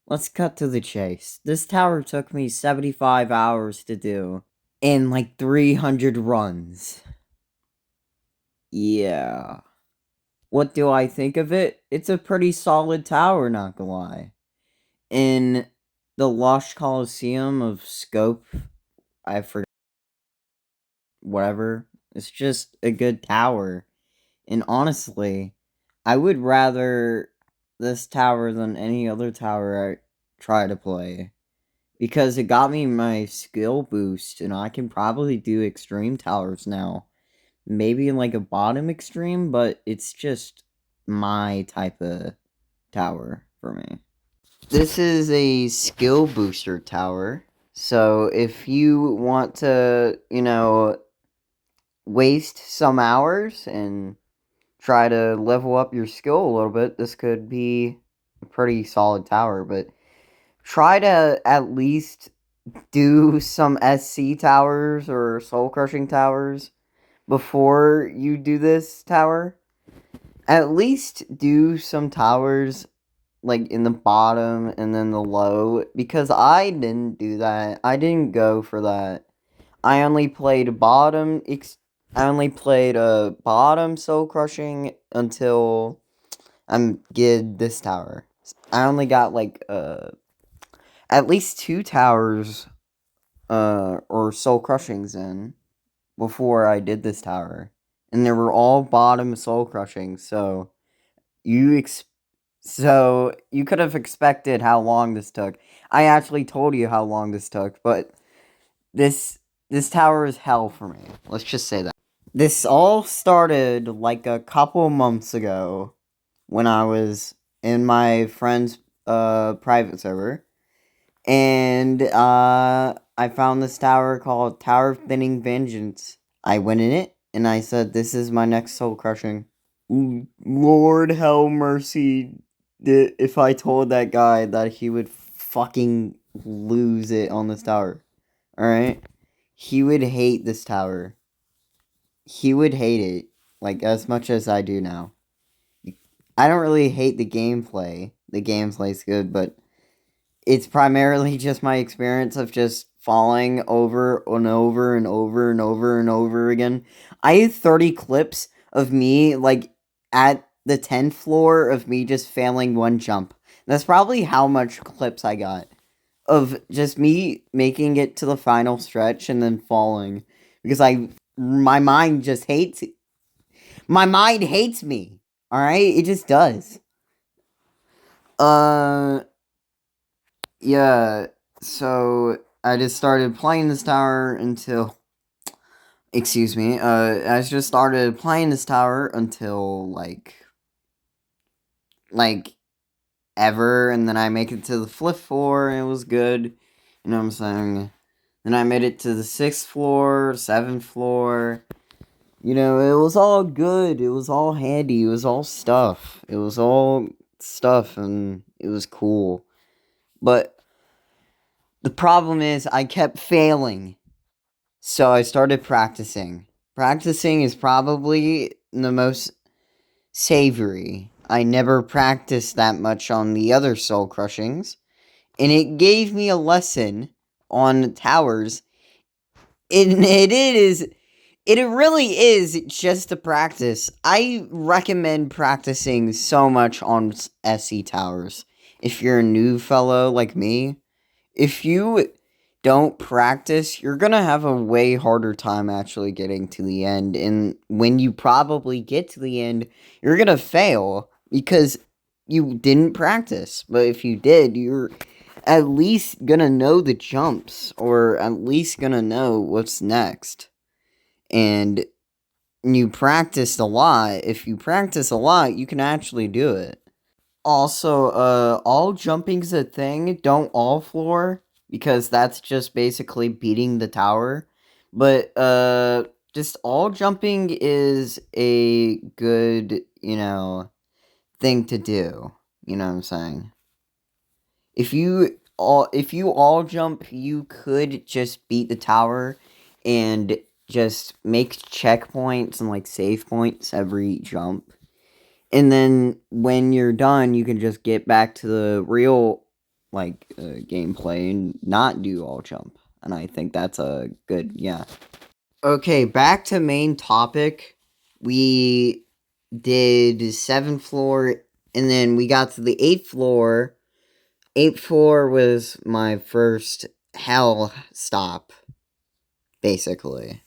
let's cut to the chase. This tower took me 75 hours to do in like 300 runs. Yeah. What do I think of it? It's a pretty solid tower, not gonna lie. In the Lost Coliseum of Scope, I forgot whatever. It's just a good tower. And honestly, I would rather this tower than any other tower I try to play. Because it got me my skill boost, and I can probably do extreme towers now. Maybe like a bottom extreme, but it's just my type of tower for me. This is a skill booster tower. So if you want to, waste some hours and try to level up your skill a little bit, this could be a pretty solid tower. But try to at least do some SC towers or soul crushing towers before you do this tower. At least do some towers like in the bottom and then the low, because I didn't do that. I didn't go for that. I only played bottom soul crushing until I'm good this tower. I only got like at least 2 towers or soul crushings in before I did this tower, and they were all bottom soul crushing. You so you could have expected how long this took. I actually told you how long this took, but this this tower is hell for me. Let's just say that. This all started like a couple months ago when I was in my friend's private server, and I found this tower called Tower of Thinning Vengeance. I went in it and I said, "This is my next soul crushing." Lord hell mercy, if I told that guy that he would fucking lose it on this tower. Alright? He would hate this tower. He would hate it, like, as much as I do now. I don't really hate the gameplay. The gameplay's good, but it's primarily just my experience of just falling over and over and over and over and over again. I have 30 clips of me, like, at the 10th floor of me just failing one jump. That's probably how much clips I got of just me making it to the final stretch and then falling. Because my mind just hates it. My mind hates me. Alright? It just does. Uh, yeah, so I just started playing this tower until. Excuse me. I just started playing this tower until, like, ever, and then I make it to the 5th floor, and it was good. You know what I'm saying? Then I made it to the 6th floor, 7th floor. You know, it was all good. It was all handy. It was all stuff. It was all stuff, and it was cool. But the problem is, I kept failing. So I started practicing. Practicing is probably the most savory. I never practiced that much on the other soul crushings, and it gave me a lesson on towers. It really is just a practice. I recommend practicing so much on SE towers. If you're a new fellow like me, if you don't practice, you're gonna have a way harder time actually getting to the end. And when you probably get to the end, you're gonna fail because you didn't practice. But if you did, you're at least gonna know the jumps, or at least gonna know what's next. And you practiced a lot. If you practice a lot, you can actually do it. Also, all jumping's a thing. Don't all floor, because that's just basically beating the tower. But, just all jumping is a good, thing to do. You know what I'm saying? If you all jump, you could just beat the tower and just make checkpoints and like save points every jump. And then when you're done, you can just get back to the real gameplay and not do all jump. And I think that's a good, yeah. Okay, back to main topic. We did 7th floor, and then we got to the 8th floor. 8th floor was my first hell stop, basically.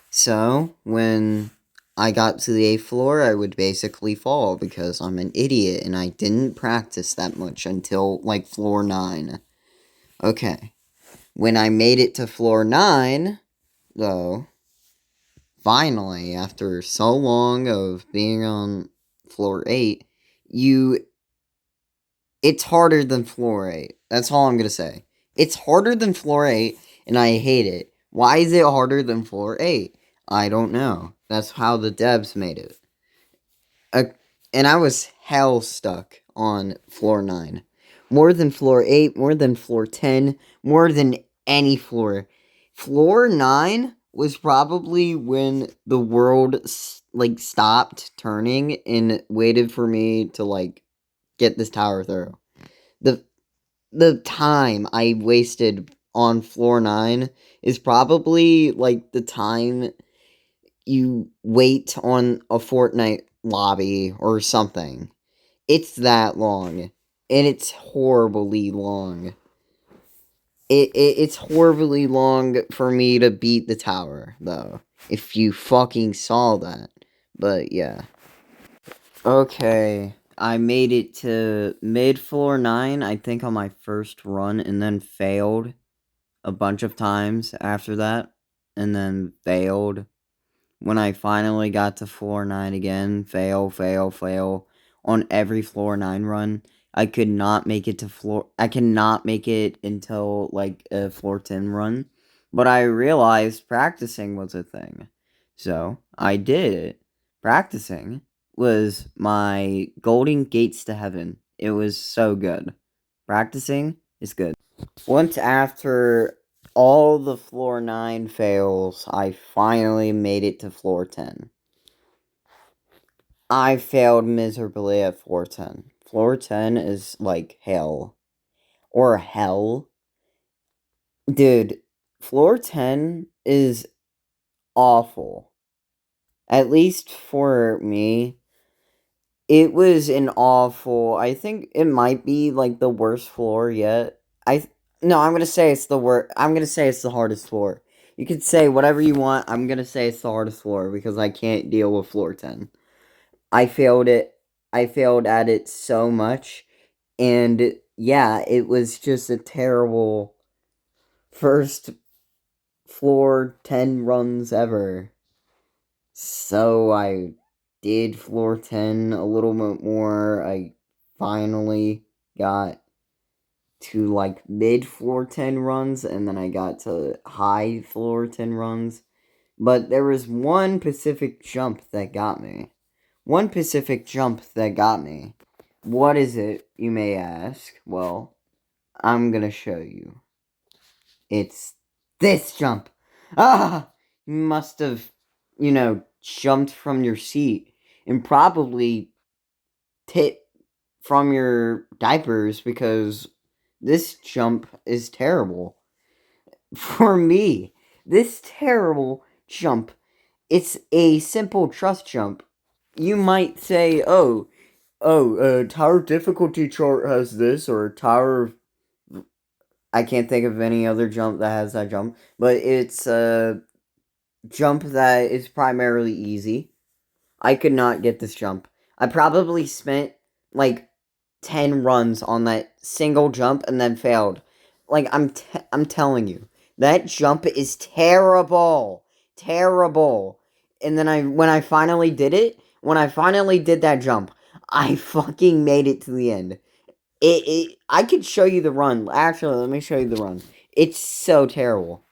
So, when I got to the 8th floor, I would basically fall because I'm an idiot and I didn't practice that much until, like, floor 9. Okay. When I made it to floor 9, though, finally, after so long of being on floor 8, it's harder than floor 8. That's all I'm gonna say. It's harder than floor 8, and I hate it. Why is it harder than floor 8? I don't know. That's how the devs made it. And I was hell stuck on floor 9. More than floor 8, more than floor 10, more than any floor. Floor 9 was probably when the world, stopped turning and waited for me to, get this tower through. The time I wasted on floor 9 is probably, the time you wait on a Fortnite lobby or something. It's that long. And it's horribly long. It's horribly long for me to beat the tower, though. If you fucking saw that. But, yeah. Okay. I made it to mid floor 9, I think, on my first run, and then failed a bunch of times after that. And then failed. When I finally got to floor 9 again, fail on every floor 9 run. I could not make it I cannot make it until a floor 10 run. But I realized practicing was a thing. So I did it. Practicing was my golden gates to heaven. It was so good. Practicing is good. Once after all the floor 9 fails, I finally made it to floor 10. I failed miserably at floor 10. Floor 10 is like hell. Or hell. Dude, floor 10 is awful. At least for me. It was an awful, I think it might be the worst floor yet. No, I'm gonna say it's the worst. I'm gonna say it's the hardest floor. You can say whatever you want. I'm gonna say it's the hardest floor because I can't deal with floor 10. I failed it. I failed at it so much. And yeah, it was just a terrible first floor 10 runs ever. So I did floor 10 a little bit more. I finally got to mid floor 10 runs, and then I got to high floor 10 runs. But there was one specific jump that got me. One specific jump that got me. What is it, you may ask? Well, I'm gonna show you. It's this jump. Ah! You must have, jumped from your seat and probably tit from your diapers because this jump is terrible. For me, this terrible jump, it's a simple trust jump. You might say, tower difficulty chart has this, or tower... I can't think of any other jump that has that jump, but it's a jump that is primarily easy. I could not get this jump. I probably spent 10 runs on that single jump and then failed. I'm telling you, that jump is terrible. Terrible. And then when I finally did that jump, I fucking made it to the end. I could show you the run. Actually, let me show you the run. It's so terrible.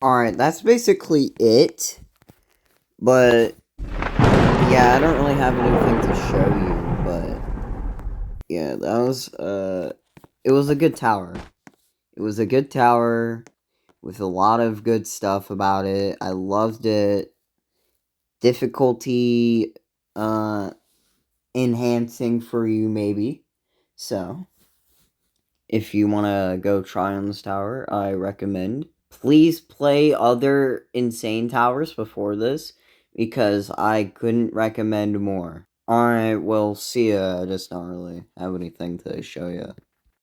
Alright, that's basically it. But, yeah, I don't really have anything to show you, but, yeah, that was, it was a good tower. It was a good tower with a lot of good stuff about it. I loved it. Difficulty, enhancing for you, maybe. So, if you want to go try on this tower, I recommend. Please play other insane towers before this, because I couldn't recommend more. Alright, well, see ya. I just don't really have anything to show you.